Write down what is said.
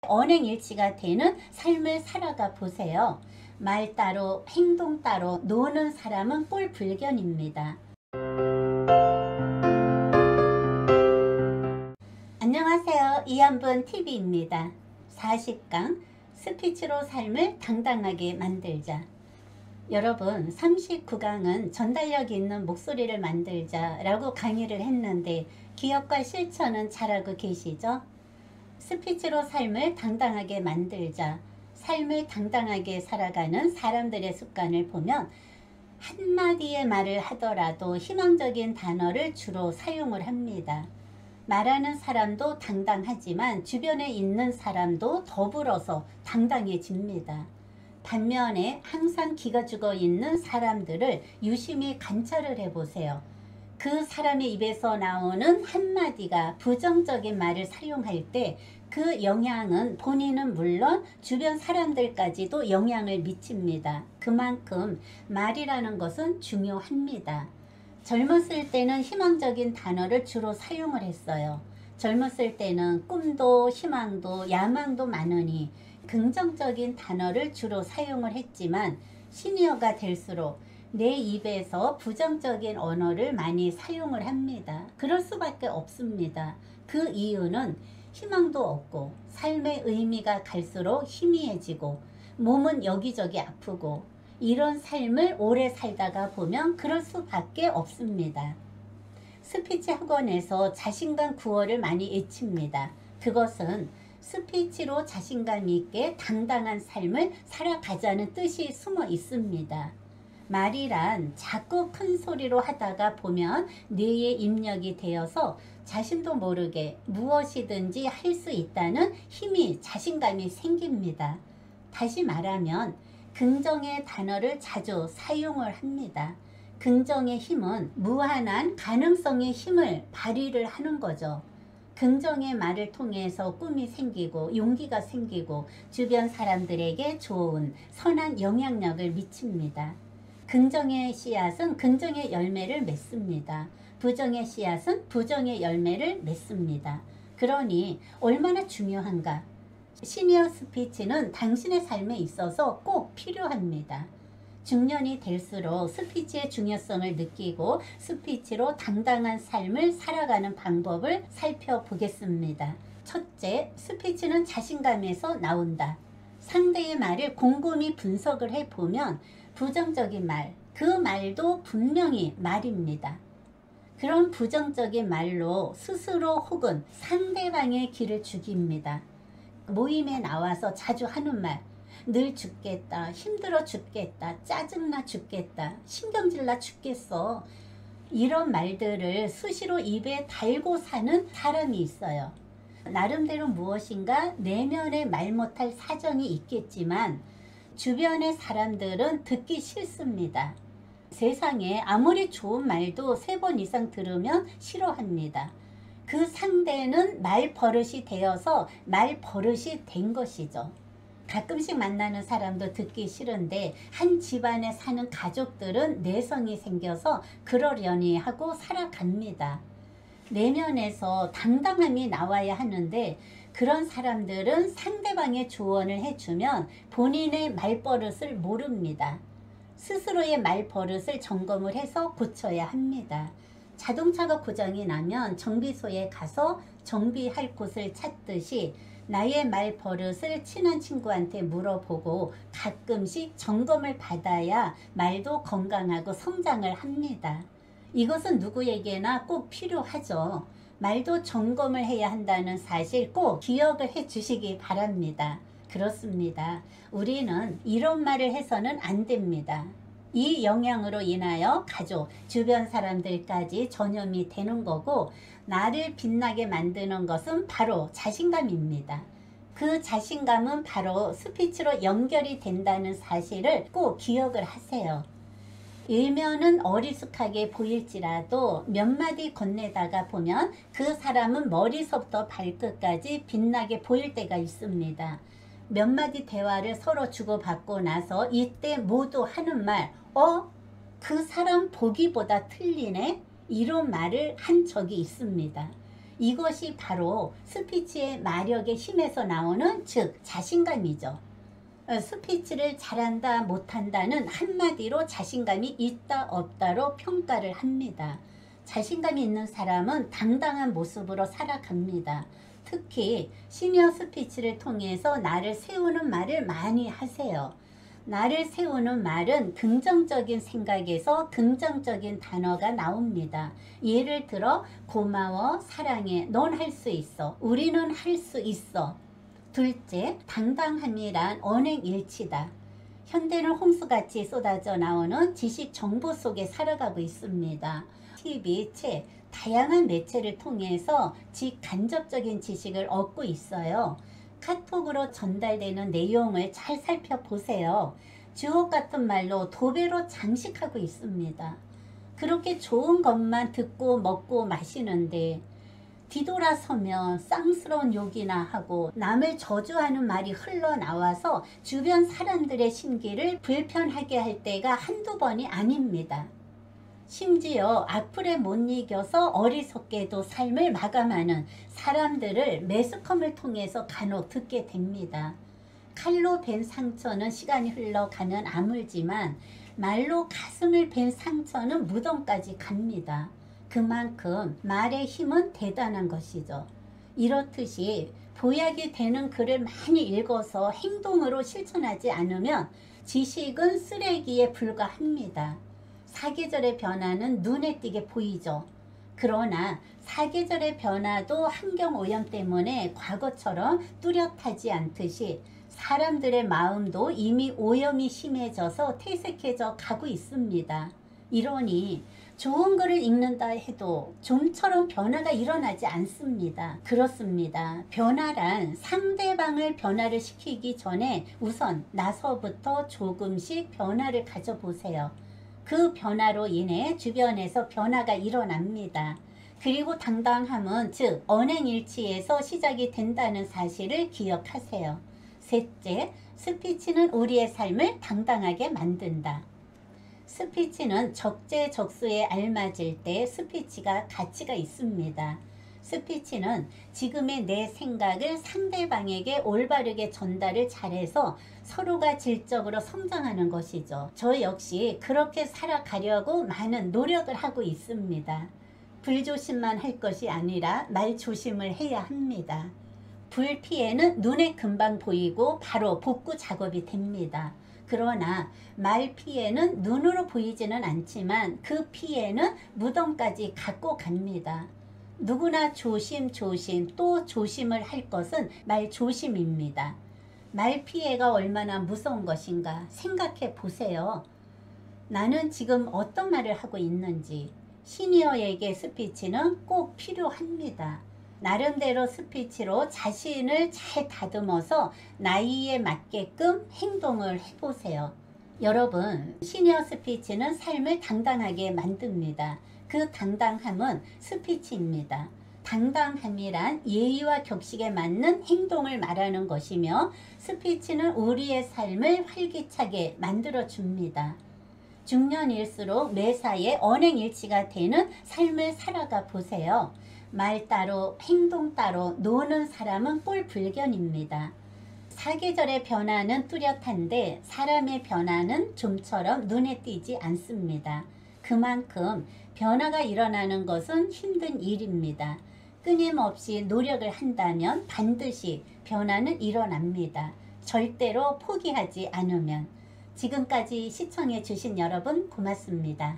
언행일치가 되는 삶을 살아가 보세요. 말 따로 행동 따로 노는 사람은 꼴불견입니다. 안녕하세요. 이한번TV입니다. 40강 스피치로 삶을 당당하게 만들자. 여러분, 39강은 전달력 있는 목소리를 만들자 라고 강의를 했는데 기억과 실천은 잘하고 계시죠? 스피치로 삶을 당당하게 만들자, 삶을 당당하게 살아가는 사람들의 습관을 보면 한마디의 말을 하더라도 희망적인 단어를 주로 사용을 합니다. 말하는 사람도 당당하지만 주변에 있는 사람도 더불어서 당당해집니다. 반면에 항상 기가 죽어 있는 사람들을 유심히 관찰을 해보세요. 그 사람의 입에서 나오는 한마디가 부정적인 말을 사용할 때 그 영향은 본인은 물론 주변 사람들까지도 영향을 미칩니다. 그만큼 말이라는 것은 중요합니다. 젊었을 때는 희망적인 단어를 주로 사용을 했어요. 젊었을 때는 꿈도 희망도 야망도 많으니 긍정적인 단어를 주로 사용을 했지만 시니어가 될수록 내 입에서 부정적인 언어를 많이 사용을 합니다. 그럴 수밖에 없습니다. 그 이유는 희망도 없고 삶의 의미가 갈수록 희미해지고 몸은 여기저기 아프고 이런 삶을 오래 살다가 보면 그럴 수밖에 없습니다. 스피치 학원에서 자신감 구호를 많이 외칩니다. 그것은 스피치로 자신감 있게 당당한 삶을 살아가자는 뜻이 숨어 있습니다. 말이란 자꾸 큰 소리로 하다가 보면 뇌에 입력이 되어서 자신도 모르게 무엇이든지 할 수 있다는 힘이 자신감이 생깁니다. 다시 말하면 긍정의 단어를 자주 사용을 합니다. 긍정의 힘은 무한한 가능성의 힘을 발휘를 하는 거죠. 긍정의 말을 통해서 꿈이 생기고 용기가 생기고 주변 사람들에게 좋은 선한 영향력을 미칩니다. 긍정의 씨앗은 긍정의 열매를 맺습니다. 부정의 씨앗은 부정의 열매를 맺습니다. 그러니 얼마나 중요한가? 시니어 스피치는 당신의 삶에 있어서 꼭 필요합니다. 중년이 될수록 스피치의 중요성을 느끼고 스피치로 당당한 삶을 살아가는 방법을 살펴보겠습니다. 첫째, 스피치는 자신감에서 나온다. 상대의 말을 곰곰이 분석을 해보면 부정적인 말, 그 말도 분명히 말입니다. 그런 부정적인 말로 스스로 혹은 상대방의 길을 죽입니다. 모임에 나와서 자주 하는 말, 늘 죽겠다, 힘들어 죽겠다, 짜증나 죽겠다, 신경질나 죽겠어, 이런 말들을 수시로 입에 달고 사는 사람이 있어요. 나름대로 무엇인가 내면에 말 못할 사정이 있겠지만 주변의 사람들은 듣기 싫습니다. 세상에 아무리 좋은 말도 3번 이상 들으면 싫어합니다. 그 상대는 말버릇이 되어서 말버릇이 된 것이죠. 가끔씩 만나는 사람도 듣기 싫은데 한 집안에 사는 가족들은 내성이 생겨서 그러려니 하고 살아갑니다. 내면에서 당당함이 나와야 하는데 그런 사람들은 상대방의 조언을 해주면 본인의 말버릇을 모릅니다. 스스로의 말버릇을 점검을 해서 고쳐야 합니다. 자동차가 고장이 나면 정비소에 가서 정비할 곳을 찾듯이 나의 말버릇을 친한 친구한테 물어보고 가끔씩 점검을 받아야 말도 건강하고 성장을 합니다. 이것은 누구에게나 꼭 필요하죠. 말도 점검을 해야 한다는 사실 꼭 기억을 해 주시기 바랍니다. 그렇습니다. 우리는 이런 말을 해서는 안 됩니다. 이 영향으로 인하여 가족, 주변 사람들까지 전염이 되는 거고 나를 빛나게 만드는 것은 바로 자신감입니다. 그 자신감은 바로 스피치로 연결이 된다는 사실을 꼭 기억을 하세요. 일면은 어리숙하게 보일지라도 몇 마디 건네다가 보면 그 사람은 머리서부터 발끝까지 빛나게 보일 때가 있습니다. 몇 마디 대화를 서로 주고받고 나서 이때 모두 하는 말, 그 사람 보기보다 틀리네? 이런 말을 한 적이 있습니다. 이것이 바로 스피치의 마력의 힘에서 나오는 즉 자신감이죠. 스피치를 잘한다 못한다는 한마디로 자신감이 있다 없다로 평가를 합니다. 자신감이 있는 사람은 당당한 모습으로 살아갑니다. 특히 시니어 스피치를 통해서 나를 세우는 말을 많이 하세요. 나를 세우는 말은 긍정적인 생각에서 긍정적인 단어가 나옵니다. 예를 들어 고마워, 사랑해, 넌 할 수 있어, 우리는 할 수 있어. 둘째, 당당함이란 언행일치다. 현대는 홍수같이 쏟아져 나오는 지식 정보 속에 살아가고 있습니다. TV, 책, 다양한 매체를 통해서 직간접적인 지식을 얻고 있어요. 카톡으로 전달되는 내용을 잘 살펴보세요. 주옥 같은 말로 도배로 장식하고 있습니다. 그렇게 좋은 것만 듣고 먹고 마시는데 뒤돌아서면 쌍스러운 욕이나 하고 남을 저주하는 말이 흘러나와서 주변 사람들의 심기를 불편하게 할 때가 한두 번이 아닙니다. 심지어 악플에 못 이겨서 어리석게도 삶을 마감하는 사람들을 매스컴을 통해서 간혹 듣게 됩니다. 칼로 벤 상처는 시간이 흘러가면 아물지만 말로 가슴을 벤 상처는 무덤까지 갑니다. 그만큼 말의 힘은 대단한 것이죠. 이렇듯이 보약이 되는 글을 많이 읽어서 행동으로 실천하지 않으면 지식은 쓰레기에 불과합니다. 사계절의 변화는 눈에 띄게 보이죠. 그러나 사계절의 변화도 환경오염 때문에 과거처럼 뚜렷하지 않듯이 사람들의 마음도 이미 오염이 심해져서 퇴색해져 가고 있습니다. 이러니 좋은 글을 읽는다 해도 좀처럼 변화가 일어나지 않습니다. 그렇습니다. 변화란 상대방을 변화를 시키기 전에 우선 나서부터 조금씩 변화를 가져보세요. 그 변화로 인해 주변에서 변화가 일어납니다. 그리고 당당함은 즉 언행일치에서 시작이 된다는 사실을 기억하세요. 셋째, 스피치는 우리의 삶을 당당하게 만든다. 스피치는 적재적소에 알맞을 때 스피치가 가치가 있습니다. 스피치는 지금의 내 생각을 상대방에게 올바르게 전달을 잘해서 서로가 질적으로 성장하는 것이죠. 저 역시 그렇게 살아가려고 많은 노력을 하고 있습니다. 불조심만 할 것이 아니라 말조심을 해야 합니다. 불 피해는 눈에 금방 보이고 바로 복구 작업이 됩니다. 그러나 말 피해는 눈으로 보이지는 않지만 그 피해는 무덤까지 갖고 갑니다. 누구나 조심조심 또 조심을 할 것은 말조심입니다. 말 피해가 얼마나 무서운 것인가 생각해 보세요. 나는 지금 어떤 말을 하고 있는지. 시니어에게 스피치는 꼭 필요합니다. 나름대로 스피치로 자신을 잘 다듬어서 나이에 맞게끔 행동을 해보세요. 여러분, 시니어 스피치는 삶을 당당하게 만듭니다. 그 당당함은 스피치입니다. 당당함이란 예의와 격식에 맞는 행동을 말하는 것이며 스피치는 우리의 삶을 활기차게 만들어줍니다. 중년일수록 매사에 언행일치가 되는 삶을 살아가 보세요. 말 따로 행동 따로 노는 사람은 꼴불견입니다. 사계절의 변화는 뚜렷한데 사람의 변화는 좀처럼 눈에 띄지 않습니다. 그만큼 변화가 일어나는 것은 힘든 일입니다. 끊임없이 노력을 한다면 반드시 변화는 일어납니다. 절대로 포기하지 않으면. 지금까지 시청해 주신 여러분 고맙습니다.